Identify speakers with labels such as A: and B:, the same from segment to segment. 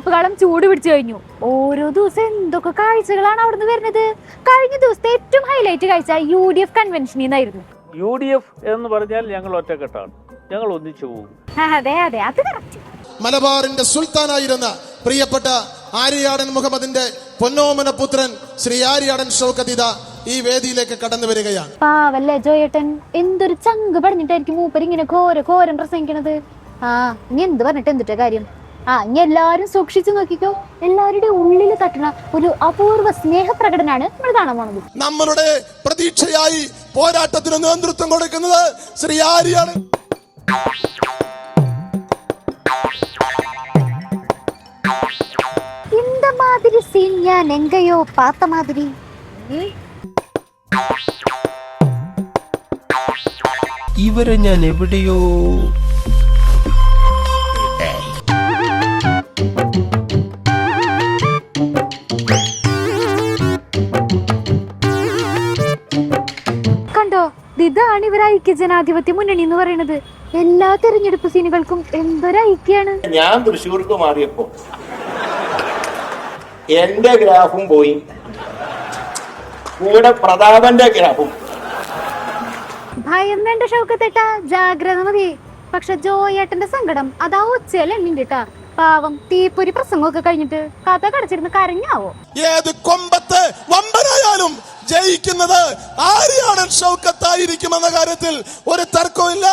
A: തെരഞ്ഞെടുപ്പ് കാലം ചൂട് പിടിച്ചു കഴിഞ്ഞു. ഓരോ ദിവസം എന്തൊക്കെ കാഴ്ചകളാണ് അവിടുന്ന് വരുന്നത്. കഴിഞ്ഞ ദിവസത്തെ ഏറ്റവും ഹൈലൈറ്റ് കാഴ്ച UDF കൺവെൻഷനിൽ നിന്നായിരുന്നു.
B: UDF എന്ന് പറഞ്ഞാൽ ഞങ്ങൾ ഒറ്റക്കെട്ടാണ്, ഞങ്ങൾ ഒന്നിച്ചു പോകും.
A: അതെ അതെ, അത് കറക്റ്റ്.
C: മലബാറിന്റെ സുൽത്താനായിരുന്ന പ്രിയപ്പെട്ട ആര്യാടൻ മുഹമ്മദിന്റെ പൊന്നോമന പുത്രൻ ശ്രീ ആര്യാടൻ ഷൗക്കത്ത് ഈ വേദിയിലേക്ക് കടന്നു വരികയാണ്.
A: പാവല്ലേ ജോയേട്ടൻ, എന്തൊരു ചങ്ക് പറഞ്ഞിട്ടായിരിക്കും മൂപ്പര് ഇങ്ങനെ ഘോരം പ്രസംഗിക്കണത്. ഇനി എന്ത് പറഞ്ഞിട്ട് എന്തിട്ട കാര്യം? ഇനി എല്ലാരും സൂക്ഷിച്ചു നോക്കിക്കോ. എല്ലാവരുടെ ഉള്ളിൽ തട്ടണ ഒരു അപൂർവ സ്നേഹ പ്രകടനാണ് നമ്മൾ കാണാൻ പോണത്.
C: നമ്മളുടെ പ്രതീക്ഷയായി പോരാട്ടത്തിന് നേതൃത്വം കൊടുക്കുന്നത് ശ്രീ ആര്യാടൻ.
A: இந்த மாதிரி சீன் ഞാൻ എങ്കയോ പാത്ത മാതിരി.
D: ഇവരെ ഞാൻ എവിടെയോ
A: കണ്ടോ? ഇതാണ് ഇവർ ഐക്യജനാധിപത്യ മുന്നണി എന്ന് പറയുന്നത്. എല്ലാ തെരഞ്ഞെടുപ്പ് സീനുകൾക്കും എന്തൊരു ഐക്യാണ്.
E: ഞാൻ തൃശ്ശൂർക്ക് മാറിയപ്പോ എന്റെ ഗ്രാഫും പോയി, കൂടെ പ്രതാപന്റെ ഗ്രാഫും.
A: ഭയം വേണ്ട ഷൗക്കത്തേട്ടാ, ജാഗ്രത മതി. പക്ഷെ ജോയേട്ടന്റെ സങ്കടം അതാ ഒച്ചയല്ല എണ്ണിട്ടാ. പാവം തീപ്പൊരി പ്രസംഗമൊക്കെ കഴിഞ്ഞിട്ട് കഥ കടച്ചിരുന്ന് കരഞ്ഞാവോ.
C: ഏത് കൊമ്പത്ത് വമ്പനായാലും ജയിക്കുന്നത് ആര്യാടൻ ഷൗക്കത്തായിരിക്കുമെന്ന കാര്യത്തിൽ ഒരു തർക്കമില്ല.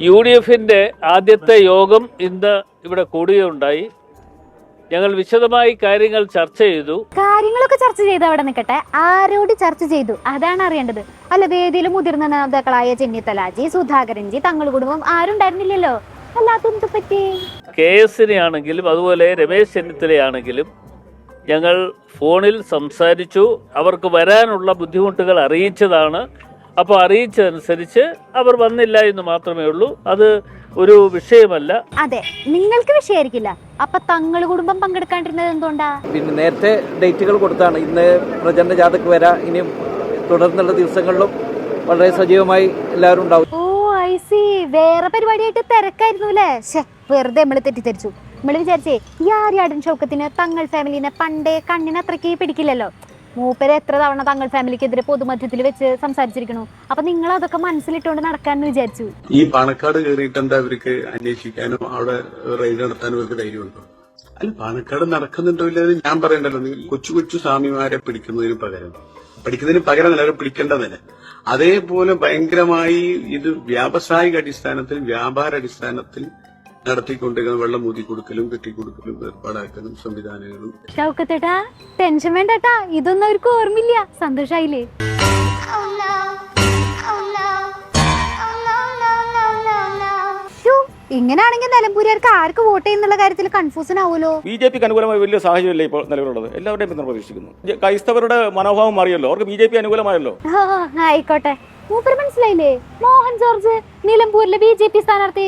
B: UDFന്റെ ആദ്യത്തെ യോഗം ഇന്ന് ഇവിടെ കൂടുകയുണ്ടായി. ഞങ്ങൾ വിശദമായി കാര്യങ്ങൾ ചർച്ച ചെയ്തു.
A: കാര്യങ്ങളൊക്കെ ചർച്ച ചെയ്ത് അവിടെ നിൽക്കട്ടെ, ആരോട് ചർച്ച ചെയ്തു അതാണ് അറിയേണ്ടത്. അല്ല, വേദിയിൽ മുതിർന്ന നേതാക്കളായ ചെന്നിത്തലാജി, സുധാകരൻജി, തങ്ങൾ കുടുംബം ആരും ഉണ്ടായിരുന്നില്ലല്ലോ. അല്ലാത്ത പറ്റി
B: KS ആണെങ്കിലും അതുപോലെ രമേശ് ചെന്നിത്തലയാണെങ്കിലും ഞങ്ങൾ ഫോണിൽ സംസാരിച്ചു. അവർക്ക് വരാനുള്ള ബുദ്ധിമുട്ടുകൾ അറിയിച്ചതാണ്. അപ്പോൾ അറിയിച്ചതനുസരിച്ച് അവർ വന്നില്ല എന്ന് മാത്രമേ ഉള്ളൂ. അത് ഒരു വിഷയമല്ല.
A: അതെ, നിങ്ങൾക്ക് വിഷയമായിരിക്കില്ല. അപ്പൊ തങ്ങൾ കുടുംബം പങ്കെടുക്കാണ്ടിരുന്നത് എന്തുകൊണ്ടാ?
F: പിന്നെ നേരത്തെ ഡേറ്റുകൾ കൊടുത്താണ്. ഇന്ന് പ്രചരണ ജാഥക്ക് വരാം. ഇനി തുടർന്നുള്ള ദിവസങ്ങളിലും വളരെ സജീവമായി എല്ലാവരും ഉണ്ടാവും.
A: ഓ ഐ സി, വേറെ പരിപാടിയായിട്ട് തിരക്കായിരുന്നു അല്ലേ? വെറുതെ നമ്മള് തെറ്റിദ്ധരിച്ചു. നമ്മള് വിചാരിച്ചേ ഈ ആര്യാടൻ ഷൗക്കത്തിന് തങ്ങൾ ഫാമിലിനെ പണ്ടേ കണ്ണിന് അത്രയ്ക്ക് പിടിക്കില്ലല്ലോ. മൂപ്പര് എത്ര തവണ തങ്ങൾ ഫാമിലിക്കെതിരെ പൊതുമധ്യത്തിൽ വെച്ച് സംസാരിച്ചിരിക്കണു. അപ്പൊ നിങ്ങൾ അതൊക്കെ മനസ്സിലിട്ടുകൊണ്ട് നടക്കാന്ന് വിചാരിച്ചു.
G: ഈ പാണക്കാട് കയറിയിട്ട് എന്താ അവർക്ക് അന്വേഷിക്കാനോ അവിടെ റെയ്ഡ് നടത്താനോ അവർക്ക് ധൈര്യമുണ്ടോ? അല്ല, പാണക്കാട് നടക്കുന്നുണ്ടോ ഇല്ലെന്ന് ഞാൻ പറയണ്ടല്ലോ. കൊച്ചു കൊച്ചു സ്വാമിമാരെ പിടിക്കുന്നതിന് പകരം അവരെ പിടിക്കേണ്ടതല്ല. അതേപോലെ ഭയങ്കരമായി ഇത് വ്യാവസായിക അടിസ്ഥാനത്തിൽ, വ്യാപാര അടിസ്ഥാനത്തിൽ നടത്തിക്കൊണ്ടിരിക്കുന്ന വെള്ളം ഊതി കൊടുക്കലും കെട്ടിക്കൊടുക്കലും ഏർപ്പാടാക്കലും സംവിധാനങ്ങളും.
A: ഷൗക്കത്തേട്ടാ, ടെൻഷൻ വേണ്ടട്ടാ, ഇതൊന്നും അവർക്ക് ഓർമ്മില്ല. സന്തോഷായില്ലേ? ഇങ്ങനെയാണെങ്കിൽ നിലമ്പൂരുകാർക്ക് ആർക്ക് വോട്ട് ചെയ്യുന്നുള്ള കാര്യത്തിൽ കൺഫ്യൂഷൻ ആവുമല്ലോ.
H: BJPക്ക് അനുകൂലമായ വലിയ സാഹചര്യമല്ലേ ഇപ്പോൾ നിലവിലുള്ളത്. എല്ലാവരുടെയും പിന്തുണ പ്രതീക്ഷിക്കുന്നു. ക്രൈസ്തവരുടെ മനോഭാവം മാറിയല്ലോ, അവർക്ക് BJP അനുകൂലമായല്ലോ.
A: ആയിക്കോട്ടെ, മൂപ്പര് മനസ്സിലായില്ലേ? മോഹൻ ജോർജ് നിലമ്പൂരിലെ BJP സ്ഥാനാർത്ഥി.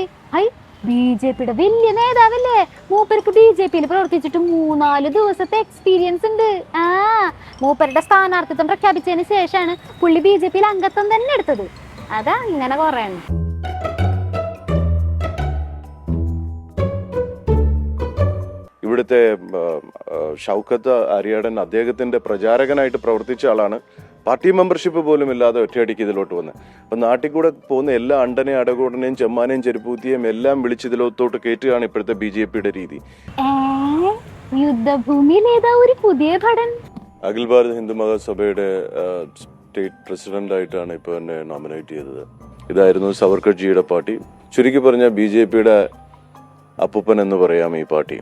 A: BJPയുടെ വലിയ നേതാവല്ലേ. മൂപ്പർക്ക് BJPയിൽ പ്രവർത്തിച്ചിട്ട് 3-4 ദിവസത്തെ എക്സ്പീരിയൻസ് ഉണ്ട്. മൂപ്പരുടെ സ്ഥാനാർത്ഥിത്വം പ്രഖ്യാപിച്ചതിന് ശേഷമാണ് പുള്ളി BJPയിൽ അംഗത്വം തന്നെ എടുത്തത്. അതാ ഇങ്ങനെ കുറേ.
I: ഇവിടുത്തെ ഷൗക്കത്ത് ആര്യാടൻ അദ്ദേഹത്തിന്റെ പ്രചാരകനായിട്ട് പ്രവർത്തിച്ച ആളാണ്. പാർട്ടി മെമ്പർഷിപ്പ് പോലും ഇല്ലാതെ ഒറ്റയടിക്ക് ഇതിലോട്ട് വന്ന്. അപ്പം നാട്ടിൽ കൂടെ പോകുന്ന എല്ലാ അണ്ടനെയും അടകൂടനെയും ചെമ്മാനെയും ചെരുപ്പൂത്തിയും എല്ലാം വിളിച്ച് ഇതിലോത്തോട്ട് കയറ്റുകയാണ് ഇപ്പോഴത്തെ BJPയുടെ രീതി.
A: യുദ്ധഭൂമിയിൽ ഏതാ ഒരു പുതിയ ഭടൻ?
I: അഖിൽ ഭാരത് ഹിന്ദു മഹാസഭയുടെ സ്റ്റേറ്റ് പ്രസിഡന്റ് ആയിട്ടാണ് ഇപ്പോൾ എന്നെ നോമിനേറ്റ് ചെയ്തത്. ഇതായിരുന്നു സവർക്കർജിയുടെ പാർട്ടി. ചുരുക്കി പറഞ്ഞ BJPയുടെ അപ്പൂപ്പൻ എന്ന് പറയാം ഈ പാർട്ടി.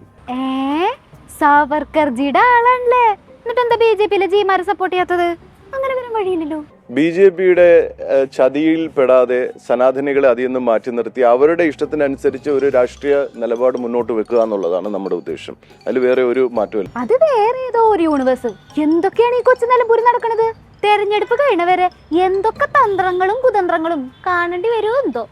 A: സവർക്കർജിയുടെ ആളാണല്ലേ. എന്നിട്ട് എന്താ BJPയിലെ ജിമാരെ സപ്പോർട്ട് ചെയ്യാത്തത്? അങ്ങനെ വരാൻ വഴിയില്ലല്ലോ.
I: BJPയുടെ ചതിയിൽ പെടാതെ സനാതനികളെ അതിൽ നിന്ന് മാറ്റി നിർത്തി അവരുടെ ഇഷ്ടത്തിനനുസരിച്ച് ഒരു രാഷ്ട്രീയ നിലപാട് മുന്നോട്ട് വെക്കുക എന്നുള്ളതാണ് നമ്മുടെ ഉദ്ദേശം. അതിൽ വേറെ ഒരു മാറ്റമില്ല.
A: അത് വേറെ ഏതോ ഒരു യൂണിവേഴ്സ്. എന്തൊക്കെയാണ് ഈ കൊച്ചു നിലമ്പൂരിൽ നടക്കുന്നത്? തെരഞ്ഞെടുപ്പ് കഴിഞ്ഞവരെ എന്തൊക്കെ തന്ത്രങ്ങളും കുതന്ത്രങ്ങളും കാണേണ്ടി വരുമോ എന്തോ.